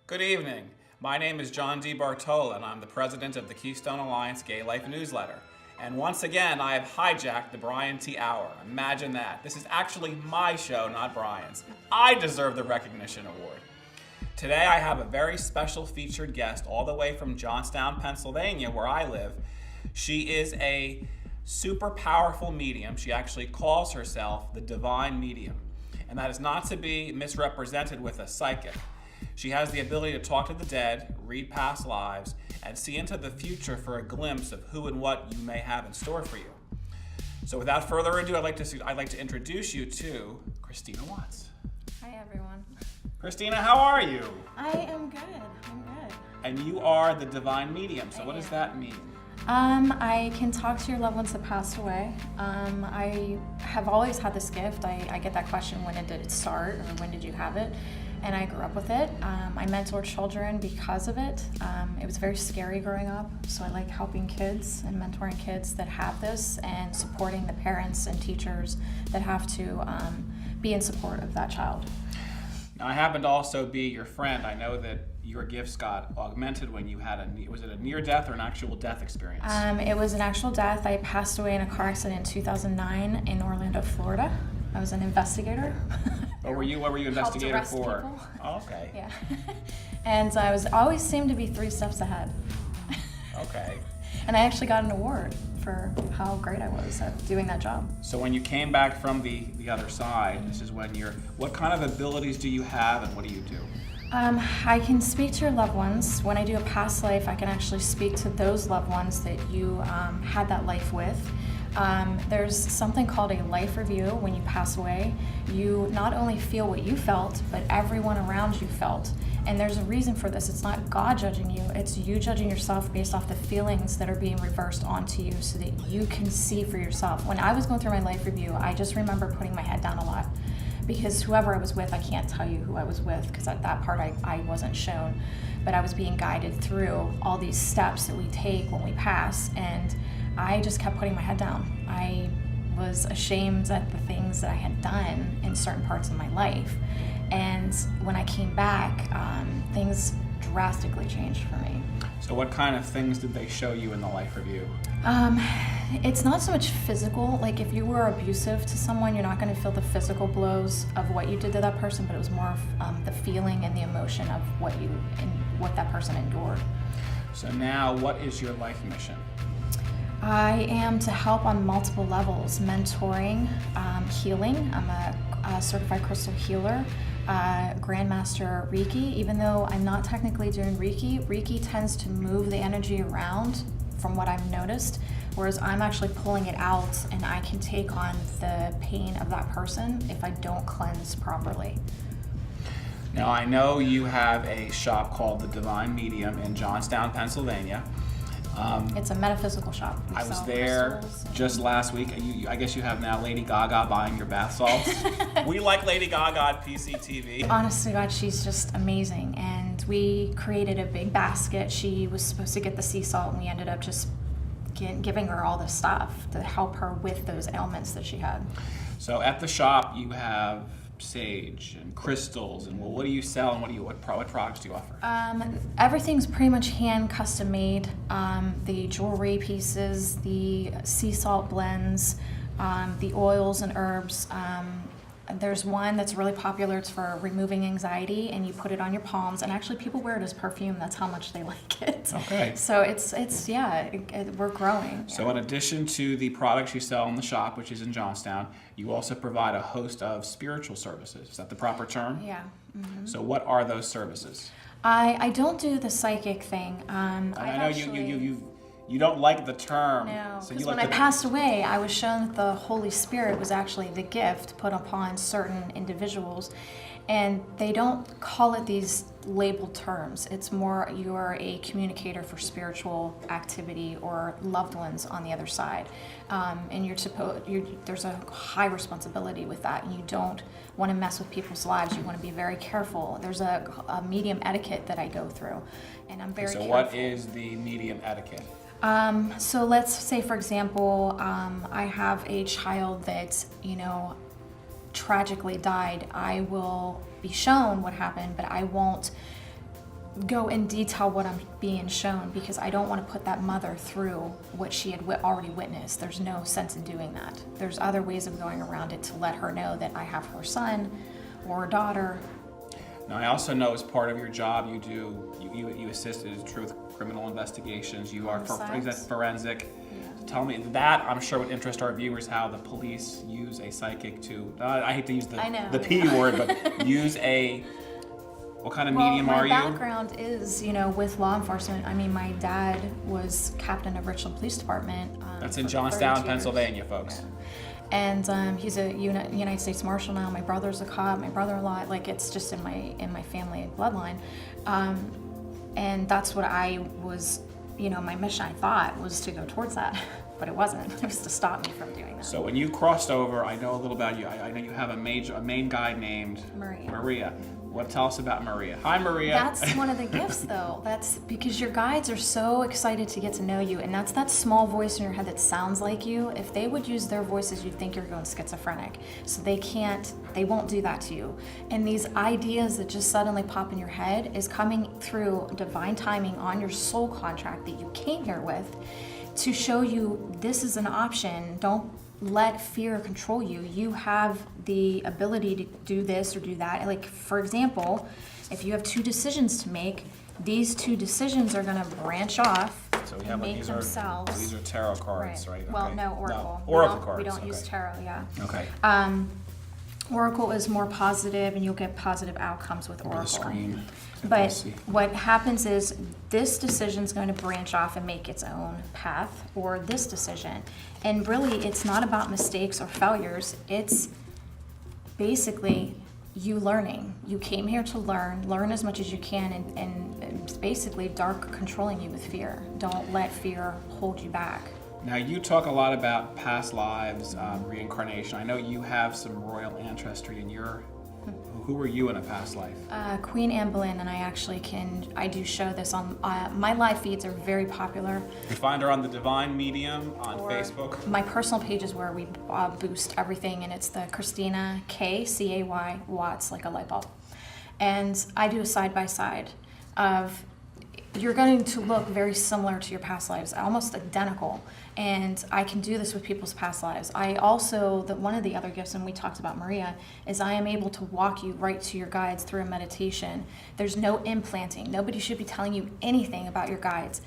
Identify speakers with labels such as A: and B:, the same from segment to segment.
A: Good evening. My name is John DeBartola, and I'm the president of the Keystone Alliance Gay Life newsletter. And once again, I have hijacked the Brian T. Hour. Imagine that. This is actually my show, not Brian's. I deserve the recognition award. Today, I have a very special featured guest all the way from Johnstown, Pennsylvania, where I live. She is a super powerful medium. She actually calls herself the Divine Medium. And that is not to be misrepresented with a psychic. She has the ability to talk to the dead, read past lives, and see into the future for a glimpse of who and what you may have in store for you. So without further ado, I'd like to introduce you to Kristina Watts.
B: Hi, everyone.
A: Kristina, how are you?
B: I am good. I'm good.
A: And you are the Divine Medium, so what does that mean?
B: I can talk to your loved ones that passed away. I have always had this gift. I get that question, when did it start, or when did you have it? And I grew up with it. I mentored children because of it. It was very scary growing up, so I like helping kids and mentoring kids that have this and supporting the parents and teachers that have to be in support of that child.
A: Now, I happen to also be your friend. I know that your gifts got augmented when you had was it a near death or an actual death experience?
B: It was an actual death. I passed away in a car accident in 2009 in Orlando, Florida. I was an investigator.
A: What were you investigator for?
B: People.
A: Oh, okay.
B: Yeah. And I always seemed to be 3 steps ahead.
A: Okay.
B: And I actually got an award for how great I was at doing that job.
A: So when you came back from the other side, this is when what kind of abilities do you have and what do you do?
B: I can speak to your loved ones. When I do a past life, I can actually speak to those loved ones that you had that life with. There's something called a life review. When you pass away, you not only feel what you felt, but everyone around you felt. And there's a reason for this. It's not God judging you, it's you judging yourself based off the feelings that are being reversed onto you so that you can see for yourself. When I was going through my life review, I just remember putting my head down a lot, because whoever I was with, I can't tell you who I was with, because at that part I wasn't shown, but I was being guided through all these steps that we take when we pass, and I just kept putting my head down. I was ashamed at the things that I had done in certain parts of my life. And when I came back, things drastically changed for me.
A: So what kind of things did they show you in the life review?
B: It's not so much physical. Like, if you were abusive to someone, you're not going to feel the physical blows of what you did to that person, but it was more of the feeling and the emotion of what that person endured.
A: So now, what is your life mission?
B: I am to help on multiple levels: mentoring, healing. I'm a certified crystal healer, Grandmaster Reiki. Even though I'm not technically doing Reiki, Reiki tends to move the energy around, from what I've noticed, whereas I'm actually pulling it out, and I can take on the pain of that person if I don't cleanse properly.
A: Now, I know you have a shop called the Divine Medium in Johnstown, Pennsylvania.
B: It's a metaphysical shop.
A: I was there just last week. I guess you have now Lady Gaga buying your bath salts. We like Lady Gaga at PCTV.
B: Honestly, God, she's just amazing. And we created a big basket. She was supposed to get the sea salt, and we ended up just giving her all the stuff to help her with those ailments that she had.
A: So at the shop, you have sage and crystals, and what do you sell, and what products do you offer?
B: Everything's pretty much hand custom made. The jewelry pieces, the sea salt blends, the oils and herbs. There's one that's really popular. It's for removing anxiety, and you put it on your palms, and actually people wear it as perfume. That's how much they like it.
A: Okay.
B: So we're growing.
A: So in addition to the products you sell in the shop, which is in Johnstown, you also provide a host of spiritual services. Is that the proper term?
B: Yeah. Mm-hmm.
A: So what are those services?
B: I don't do the psychic thing.
A: I know you don't like the term.
B: No,
A: so
B: because when I passed away, I was shown that the Holy Spirit was actually the gift put upon certain individuals, and they don't call it these labeled terms. It's more, you are a communicator for spiritual activity or loved ones on the other side, and there's a high responsibility with that, and you don't want to mess with people's lives. You want to be very careful. There's a medium etiquette that I go through, and I'm very careful.
A: So what is the medium etiquette?
B: So let's say, for example, I have a child that, tragically died. I will be shown what happened, but I won't go in detail what I'm being shown, because I don't want to put that mother through what she had already witnessed. There's no sense in doing that. There's other ways of going around it to let her know that I have her son or daughter.
A: Now, I also know as part of your job, you assist in truth criminal investigations. You are forensic. Yeah. Tell me that, I'm sure would interest our viewers, how the police use a psychic to, I hate to use the P word, but use a, what kind of medium are you?
B: My background is, with law enforcement. I mean, my dad was captain of Richland Police Department.
A: That's in Johnstown, Pennsylvania, folks.
B: Yeah. And he's a United States Marshal now. My brother's a cop. My brother-in-law, it's just in my family bloodline. And that's what I was, my mission, I thought, was to go towards that. But it wasn't. It was to stop me from doing that.
A: So when you crossed over, I know a little about you. I know you have a main guide named Maria. Tell us about Maria. Hi, Maria.
B: That's one of the gifts, though. That's because your guides are so excited to get to know you, and that's that small voice in your head that sounds like you. If they would use their voices, you'd think you're going schizophrenic. So they won't do that to you. And these ideas that just suddenly pop in your head is coming through divine timing on your soul contract that you came here with to show you this is an option. Don't let fear control you. You have the ability to do this or do that. Like, for example, if you have two decisions to make, these two decisions are going to branch off and make themselves.
A: These are tarot cards, right?
B: Well, no, Oracle.
A: No, Oracle cards.
B: We don't use tarot, yeah.
A: Okay.
B: Oracle is more positive, and you'll get positive outcomes with Oracle.
A: The screen.
B: But what happens is this decision is going to branch off and make its own path, or this decision. And really, it's not about mistakes or failures. It's basically you learning. You came here to learn as much as you can, and it's basically dark controlling you with fear. Don't let fear hold you back.
A: Now, you talk a lot about past lives, reincarnation. I know you have some royal ancestry in your... Who were you in a past life?
B: Queen Anne Boleyn, and I do show this on... my live feeds are very popular.
A: You find her on the Divine Medium on Facebook?
B: My personal page is where we boost everything, and it's the Kristina, K-C-A-Y, Watts, like a light bulb. And I do a side-by-side of... You're going to look very similar to your past lives, almost identical. And I can do this with people's past lives. I also, one of the other gifts, and we talked about Maria, is I am able to walk you right to your guides through a meditation. There's no implanting. Nobody should be telling you anything about your guides.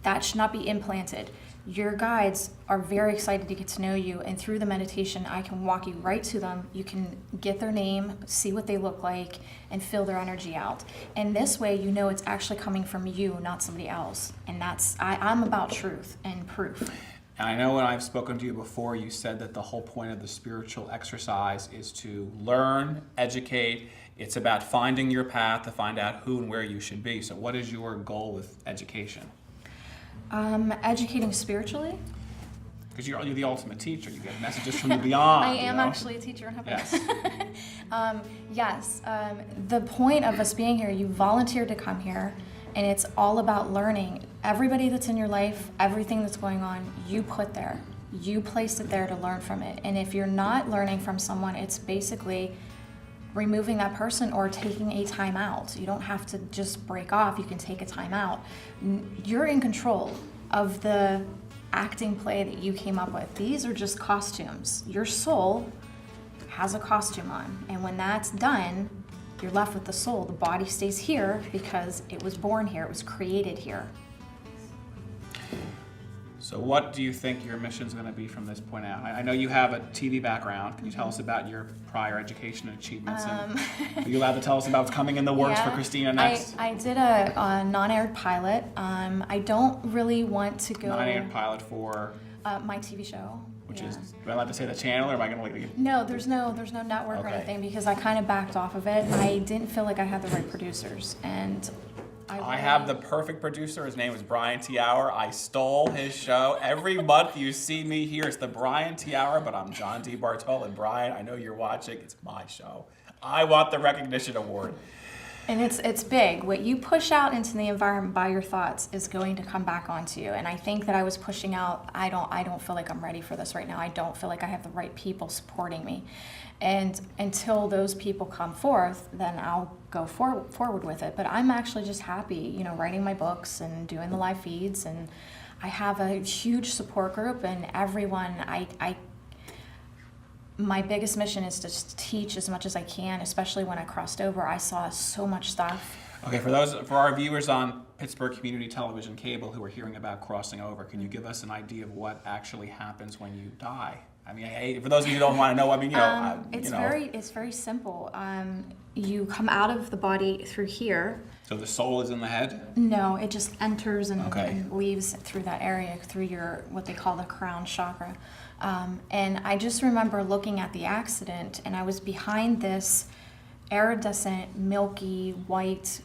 B: That should not be implanted. Your guides are very excited to get to know you, and through the meditation, I can walk you right to them. You can get their name, see what they look like, and feel their energy out. And this way, you know it's actually coming from you, not somebody else. And I'm about truth and proof.
A: And I know when I've spoken to you before, you said that the whole point of the spiritual exercise is to learn, educate. It's about finding your path to find out who and where you should be. So what is your goal with education?
B: Educating spiritually.
A: Because you're the ultimate teacher. You get messages from the beyond.
B: I am actually a teacher in heaven. Yes. The point of us being here, you volunteered to come here, and it's all about learning. Everybody that's in your life, everything that's going on, you put there. You placed it there to learn from it. And if you're not learning from someone, it's basically removing that person or taking a time out. You don't have to just break off. You can take a time out. You're in control of the acting play that you came up with. These are just costumes. Your soul has a costume on, and when that's done, you're left with the soul. The body stays here because it was born here, it was created here.
A: So what do you think your mission is going to be from this point out? I know you have a TV background. Can you tell us about your prior education and achievements? Are you allowed to tell us about what's coming in the works for Kristina next?
B: I did a non-aired pilot. I don't really want to go...
A: Non-aired pilot for?
B: My TV show.
A: Which is, do I allowed to say the channel, or am I going to wait?
B: No, there's no network or anything, because I kind of backed off of it. I didn't feel like I had the right producers, and I
A: have the perfect producer. His name is Brian T. Hour. I stole his show. Every month you see me here. It's the Brian T. Hour, but I'm John DeBartola. And Brian, I know you're watching. It's my show. I want the recognition award.
B: And it's big. What you push out into the environment by your thoughts is going to come back onto you. And I think that I was pushing out, I don't feel like I'm ready for this right now. I don't feel like I have the right people supporting me. And until those people come forth, then I'll go forward with it. But I'm actually just happy, writing my books and doing the live feeds. And I have a huge support group, and everyone, my biggest mission is to just teach as much as I can, especially when I crossed over. I saw so much stuff.
A: Okay, for our viewers on Pittsburgh Community Television Cable who are hearing about crossing over, can you give us an idea of what actually happens when you die? I mean, for those of you who don't want to know,
B: it's very simple. You come out of the body through here.
A: So the soul is in the head?
B: No, it just enters and leaves through that area, through your, what they call the crown chakra. And I just remember looking at the accident, and I was behind this iridescent, milky, white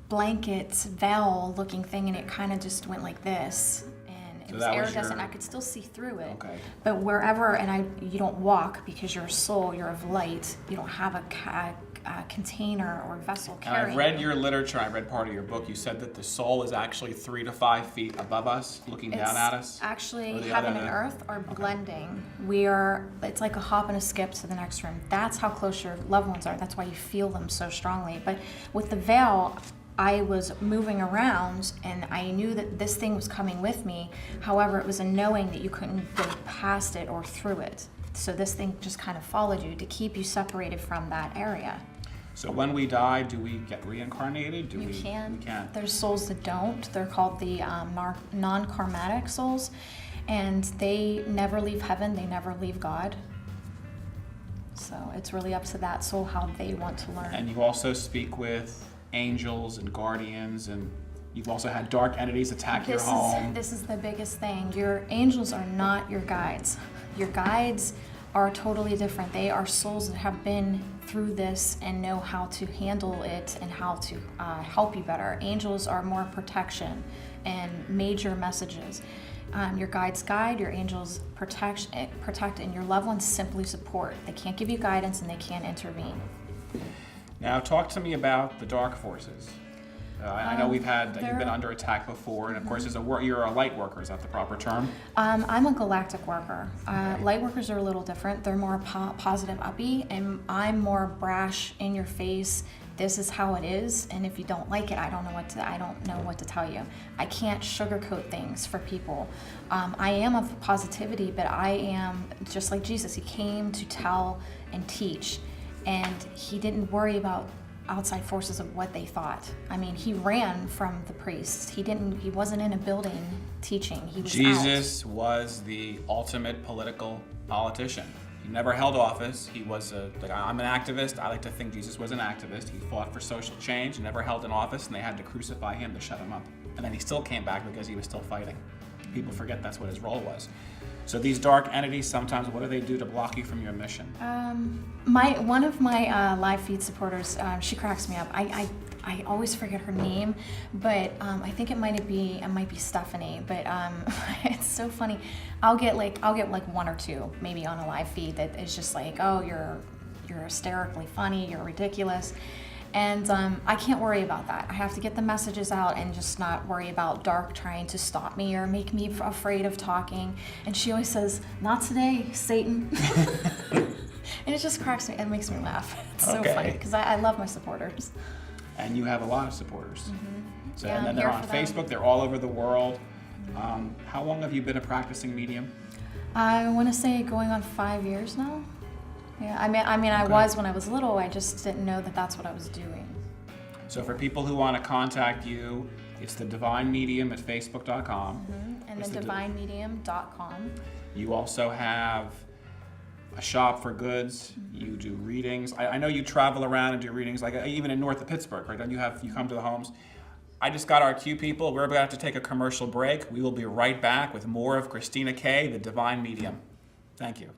B: blanket veil looking thing, and it kind of just went like this. And it was iridescent. I could still see through it.
A: Okay.
B: But wherever, you don't walk because you're a soul, you're of light. You don't have a container or vessel carrying.
A: And I've read your literature, I read part of your book. You said that the soul is actually 3 to 5 feet above us, looking down at us.
B: Actually, heaven and earth are blending. It's like a hop and a skip to the next room. That's how close your loved ones are. That's why you feel them so strongly. But with the veil, I was moving around, and I knew that this thing was coming with me. However, it was a knowing that you couldn't go past it or through it. So this thing just kind of followed you to keep you separated from that area.
A: So when we die, do we get reincarnated?
B: We can.
A: We can.
B: There's souls that don't. They're called the non-karmatic souls, and they never leave heaven. They never leave God. So it's really up to that soul how they want to learn.
A: And you also speak with angels and guardians, and you've also had dark entities attack your home.
B: This is the biggest thing. Your angels are not your guides. Your guides are totally different. They are souls that have been through this and know how to handle it and how to help you better. Angels are more protection and major messages. Your guides guide, your angels protect, and your loved ones simply support. They can't give you guidance and they can't intervene.
A: Now talk to me about the dark forces. I know you've been under attack before, and of course you're a light worker. Is that the proper term?
B: I'm a galactic worker. Light workers are a little different. They're more positive, uppy, and I'm more brash, in your face. This is how it is, and if you don't like it, I don't know what to tell you. I can't sugarcoat things for people. I am of positivity, but I am just like Jesus. He came to tell and teach, and he didn't worry about outside forces of what they thought. I mean, he ran from the priests. He wasn't in a building teaching. He was
A: Jesus was the ultimate politician. He never held office. He was I'm an activist. I like to think Jesus was an activist. He fought for social change, never held an office, and they had to crucify him to shut him up. And then he still came back because he was still fighting. People forget that's what his role was. So these dark entities, sometimes, what do they do to block you from your mission?
B: One of my live feed supporters, she cracks me up. I always forget her name, but I think it might be Stephanie. But it's so funny. I'll get like one or two maybe on a live feed that is just like, oh, you're hysterically funny, you're ridiculous. And I can't worry about that. I have to get the messages out and just not worry about dark trying to stop me or make me afraid of talking. And she always says, "Not today, Satan." And it just cracks me. It makes me laugh. It's so funny because I love my supporters.
A: And you have a lot of supporters.
B: Mm-hmm.
A: So, and then they're on Facebook. They're all over the world. How long have you been a practicing medium?
B: I want to say going on 5 years now. Yeah, I mean, I was when I was little. I just didn't know that that's what I was doing.
A: So for people who want to contact you, it's the Divine Medium at Facebook.com.
B: Mm-hmm. And then DivineMedium.com. You
A: also have a shop for goods. Mm-hmm. You do readings. I know you travel around and do readings, like even in north of Pittsburgh, right? Don't you come to the homes? I just got our cue people. We're about to take a commercial break. We will be right back with more of Kristina K, the Divine Medium. Thank you.